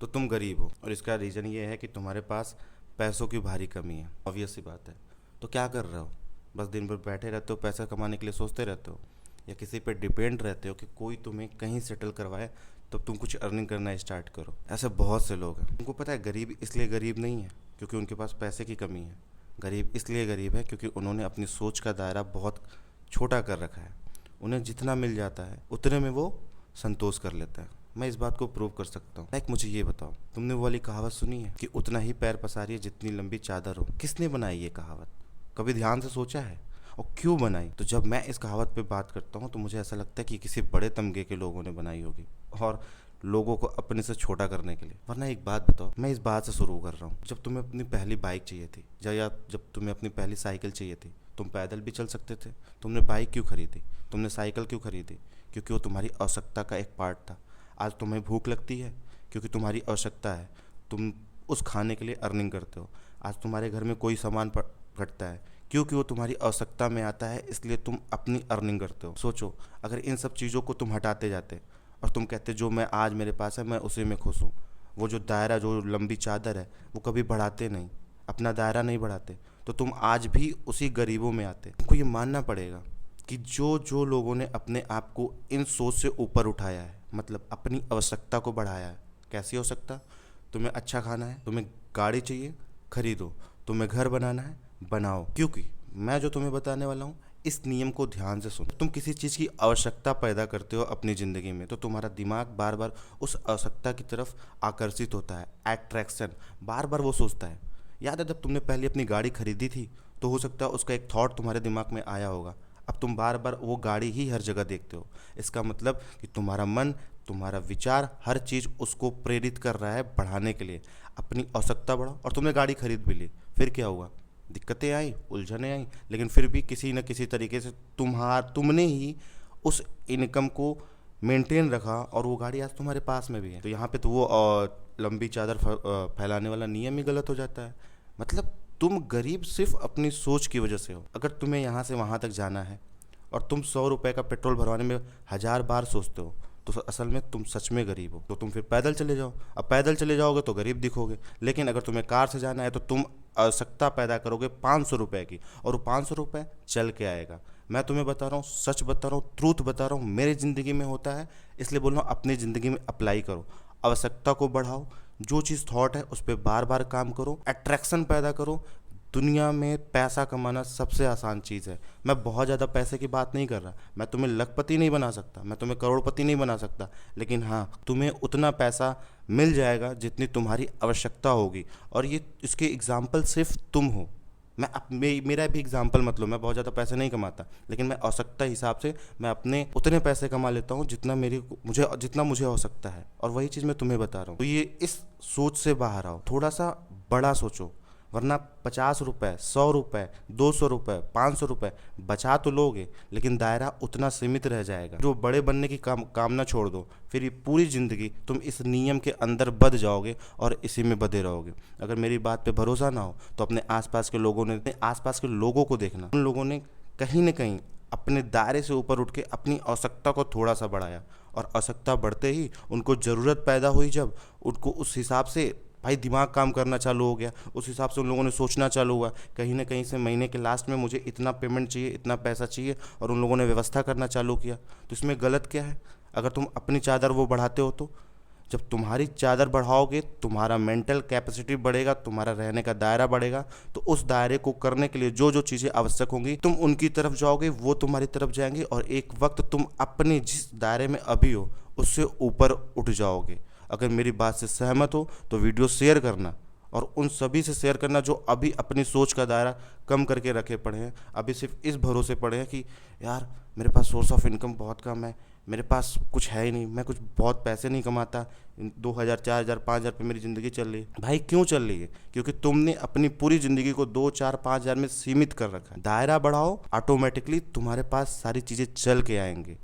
तो तुम गरीब हो और इसका रीज़न ये है कि तुम्हारे पास पैसों की भारी कमी है। ऑब्वियस सी बात है। तो क्या कर रहे हो? बस दिन भर बैठे रहते हो, पैसा कमाने के लिए सोचते रहते हो, या किसी पे डिपेंड रहते हो कि कोई तुम्हें कहीं सेटल करवाए तब तुम कुछ अर्निंग करना स्टार्ट करो। ऐसे बहुत से लोग हैं। तुमको पता है गरीब इसलिए गरीब नहीं है क्योंकि उनके पास पैसे की कमी है। गरीब इसलिए गरीब है क्योंकि उन्होंने अपनी सोच का दायरा बहुत छोटा कर रखा है। उन्हें जितना मिल जाता है उतने में वो संतोष कर लेता है। मैं इस बात को प्रूव कर सकता हूँ। लाइक मुझे ये बताओ, तुमने वो वाली कहावत सुनी है कि उतना ही पैर पसारिए जितनी लंबी चादर हो? किसने बनाई ये कहावत? कभी ध्यान से सोचा है? और क्यों बनाई? तो जब मैं इस कहावत पे बात करता हूँ तो मुझे ऐसा लगता है कि किसी बड़े तमगे के लोगों ने बनाई होगी, और लोगों को अपने से छोटा करने के लिए। वरना एक बात बताओ, मैं इस बात से शुरू कर रहा हूँ, जब तुम्हें अपनी पहली बाइक चाहिए थी या जब तुम्हें अपनी पहली साइकिल चाहिए थी, तुम पैदल भी चल सकते थे। तुमने बाइक क्यों खरीदी? तुमने साइकिल क्यों खरीदी? क्योंकि वो तुम्हारी आवश्यकता का एक पार्ट था। आज तुम्हें भूख लगती है क्योंकि तुम्हारी आवश्यकता है, तुम उस खाने के लिए अर्निंग करते हो। आज तुम्हारे घर में कोई सामान घटता है क्योंकि वो तुम्हारी आवश्यकता में आता है, इसलिए तुम अपनी अर्निंग करते हो। सोचो, अगर इन सब चीज़ों को तुम हटाते जाते और तुम कहते जो मैं आज मेरे पास है मैं उसी में खुश हूँ, वो जो दायरा, जो लंबी चादर है, वो कभी बढ़ाते नहीं, अपना दायरा नहीं बढ़ाते, तो तुम आज भी उसी गरीबों में आते। तुमको ये मानना पड़ेगा कि जो जो लोगों ने अपने आप को इन सोच से ऊपर उठाया है, मतलब अपनी आवश्यकता को बढ़ाया है। कैसी आवश्यकता? तुम्हें अच्छा खाना है, तुम्हें गाड़ी चाहिए, खरीदो। तुम्हें घर बनाना है, बनाओ। क्योंकि मैं जो तुम्हें बताने वाला हूँ, इस नियम को ध्यान से सुनो। तुम किसी चीज़ की आवश्यकता पैदा करते हो अपनी ज़िंदगी में, तो तुम्हारा दिमाग बार बार उस आवश्यकता की तरफ आकर्षित होता है। अट्रैक्शन, बार बार वो सोचता है। याद है जब तुमने पहले अपनी गाड़ी खरीदी थी तो हो सकता है उसका एक थॉट तुम्हारे दिमाग में आया होगा। अब तुम बार बार वो गाड़ी ही हर जगह देखते हो। इसका मतलब कि तुम्हारा मन, तुम्हारा विचार, हर चीज़ उसको प्रेरित कर रहा है बढ़ाने के लिए। अपनी आवश्यकता बढ़ाओ, और तुमने गाड़ी खरीद भी ली। फिर क्या हुआ? दिक्कतें आई, उलझनें आई, लेकिन फिर भी किसी न किसी तरीके से तुमने ही उस इनकम को मेंटेन रखा और वो गाड़ी आज तुम्हारे पास में भी है। तो यहाँ पे तो वो लंबी चादर फैलाने वाला नियम ही गलत हो जाता है। मतलब तुम गरीब सिर्फ अपनी सोच की वजह से हो। अगर तुम्हें यहाँ से वहाँ तक जाना है और तुम 100 रुपये का पेट्रोल भरवाने में 1000 बार सोचते हो, तो असल में तुम सच में गरीब हो। तो तुम फिर पैदल चले जाओ। अब पैदल चले जाओगे तो गरीब दिखोगे, लेकिन अगर तुम्हें कार से जाना है तो तुम आवश्यकता पैदा करोगे 500 रुपये की, और वो 500 रुपये चल के आएगा। मैं तुम्हें बता रहा हूँ, सच बता रहा हूँ, ट्रूथ बता रहा हूँ, मेरी ज़िंदगी में होता है, इसलिए बोल रहा हूँ अपनी ज़िंदगी में अप्लाई करो। आवश्यकता को बढ़ाओ, जो चीज़ थॉट है उस पर बार बार काम करो, अट्रैक्शन पैदा करो। दुनिया में पैसा कमाना सबसे आसान चीज़ है। मैं बहुत ज़्यादा पैसे की बात नहीं कर रहा। मैं तुम्हें लखपति नहीं बना सकता, मैं तुम्हें करोड़पति नहीं बना सकता, लेकिन हाँ, तुम्हें उतना पैसा मिल जाएगा जितनी तुम्हारी आवश्यकता होगी। और ये इसके एग्जाम्पल सिर्फ तुम हो। मेरा भी एग्जाम्पल मत लो। मैं बहुत ज़्यादा पैसे नहीं कमाता, लेकिन मैं आवश्यकता हिसाब से मैं अपने उतने पैसे कमा लेता हूँ जितना मुझे आवश्यकता है। और वही चीज़ मैं तुम्हें बता रहा हूँ। तो ये इस सोच से बाहर आओ, थोड़ा सा बड़ा सोचो। वरना 50 रुपये, 100 रुपये, 200 रुपये, 500 रुपये बचा तो लोगे, लेकिन दायरा उतना सीमित रह जाएगा। जो बड़े बनने की कामना छोड़ दो, फिर ये पूरी ज़िंदगी तुम इस नियम के अंदर बंध जाओगे और इसी में बंधे रहोगे। अगर मेरी बात पे भरोसा ना हो तो अपने आसपास के लोगों को देखना। उन लोगों ने कहीं ना कहीं अपने दायरे से ऊपर उठ के अपनी आवश्यकता को थोड़ा सा बढ़ाया, और आवश्यकता बढ़ते ही उनको ज़रूरत पैदा हुई, जब उनको उस हिसाब से भाई दिमाग काम करना चालू हो गया। उस हिसाब से उन लोगों ने सोचना चालू हुआ, कहीं ना कहीं से महीने के लास्ट में मुझे इतना पेमेंट चाहिए, इतना पैसा चाहिए, और उन लोगों ने व्यवस्था करना चालू किया। तो इसमें गलत क्या है? अगर तुम अपनी चादर वो बढ़ाते हो तो जब तुम्हारी चादर बढ़ाओगे, तुम्हारा मेंटल कैपेसिटी बढ़ेगा, तुम्हारा रहने का दायरा बढ़ेगा, तो उस दायरे को करने के लिए जो जो चीज़ें आवश्यक होंगी तुम उनकी तरफ जाओगे, वो तुम्हारी तरफ जाएंगे, और एक वक्त तुम अपने जिस दायरे में अभी हो उससे ऊपर उठ जाओगे। अगर मेरी बात से सहमत हो तो वीडियो शेयर करना, और उन सभी से शेयर करना जो अभी अपनी सोच का दायरा कम करके रखे पड़े हैं, अभी सिर्फ इस भरोसे पड़े हैं कि यार मेरे पास सोर्स ऑफ इनकम बहुत कम है, मेरे पास कुछ है ही नहीं, मैं कुछ बहुत पैसे नहीं कमाता, 2000, 4000, 5000 पे मेरी ज़िंदगी चल रही है। भाई क्यों चल रही है? क्योंकि तुमने अपनी पूरी ज़िंदगी को 2, 4, 5000 में सीमित कर रखा है। दायरा बढ़ाओ, ऑटोमेटिकली तुम्हारे पास सारी चीज़ें चल के आएंगी।